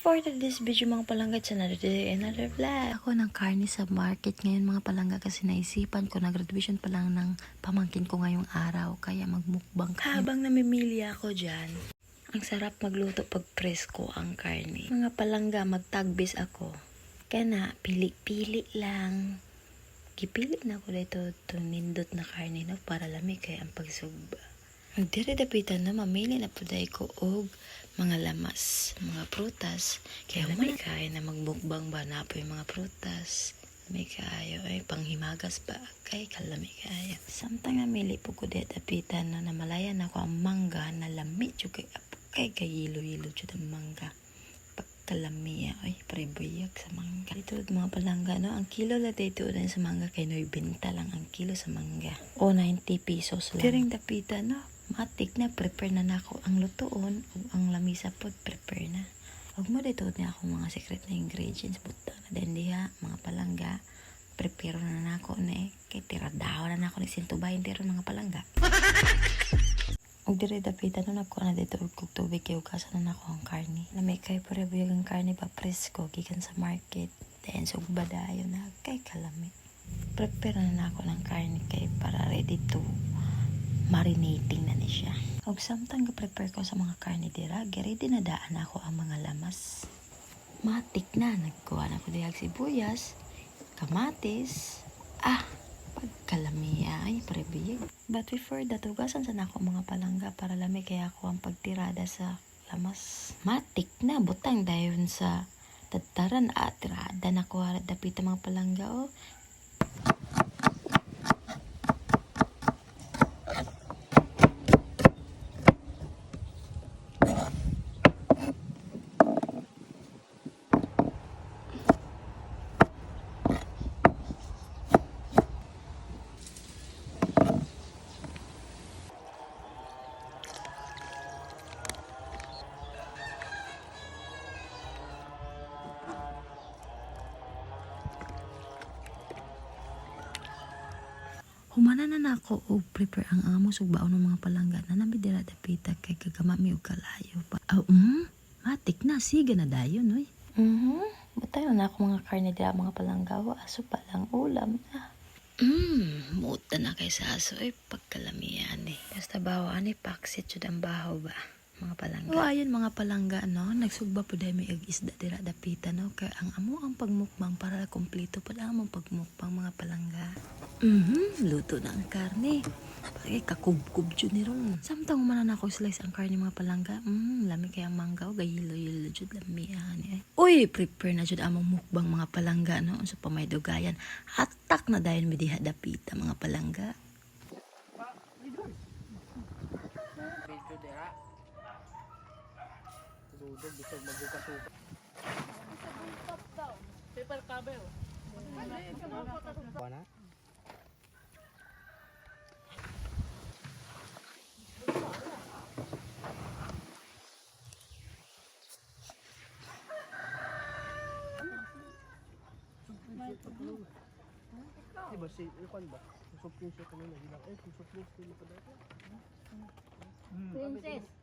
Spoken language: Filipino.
for today's video mga palangga, it's another day, another vlog. Ako ng karne sa market ngayon mga palangga kasi naisipan ko na graduation pa lang ng pamangkin ko ngayong araw. Kaya magmukbang kami. Habang namimili ako dyan, ang sarap magluto pag presko ang karne. Mga palangga, magtagbis ako. Kaya na, pili-pili lang. Gipili na ako dito itong nindot na karne no, para lamig kaya ang pagsugba. Magdiri dapitan na mamili na puday ko og mga lamas, mga prutas. Kaya may kaya na magbukbang ba na po yung mga prutas. May kayo ay panghimagas ba kay kalami kayo. Samtang namili po ko dito dapitan na namalayan ako ang mangga na lamig yung kay hilo-hilo jud ang mangga. Pagkalami ay prebuyak sa mangga. Ito mga palangga no, ang kilo la dito din sa mangga kay 90 lang ang kilo sa mangga. O 90 pesos lang. Tiring dapitan no. Matik na, prepare na nako ang lutoon o ang lamisa po, prepare na. Huwag mo dito niya ako mga secret na ingredients, buta na din diha, mga palangga. Prepare na nako na kay tiradaw na nako ni sintubahin tiro mga palangga. Og dire dapitan no nagkuha na dito og tubig kay ugasan na nako ang karne. Lamay kay parebuyag ang karne pa presko gikan sa market. Then sugba dayon na kay kalami. Prepare na nako ng karne kay para ready to marinating na ni siya. Og samtang ga-prepare ko sa mga karne dira, ready na daan ako ang mga lamas. Matik na, nagkuha na ko dihag sibuyas, kamatis, pagkalamiya, ay parebiyig. But before that, ugasan sa nako mga palangga para lamig kaya ako ang pagtirada sa lamas. Matik na, butang dayon sa tataran at tirada na ko dapit mga palangga o. Humana na nako og prepare ang amo sugbaon ng mga palangga na nabidira dapita kay kagama mi og kalayo pa. Matik na siga na dayon oy. Batayo na ako mga karne dira mga palangga aso pa lang ulam na. Muta na kay sa aso ay pagkalamian eh. Basta bawo ani paksit jud ang bahaw ba. Mga palangga. Ayun mga palangga no, nagsugba po dahil may isda dira dapita no, kaya ang amo ang pagmukbang para kompleto pa lang ang pagmukbang mga palangga. Luto na ang karne. Parang kakubkub jud ni ron. Samtang umanan ako slice ang karne mga palangga. Lami kaya ang mangga o gahilo-hilo jud lamihan eh. Uy, prepare na jud among mukbang mga palangga no, sa pamay dugayan. Hatak na dahil may diha dapita mga palangga. Dudog bisag magukasuka. Paper cover. Wala. Diba si Ilkon ba? Supling siya kanina bilang supling sila pa dati. Princess.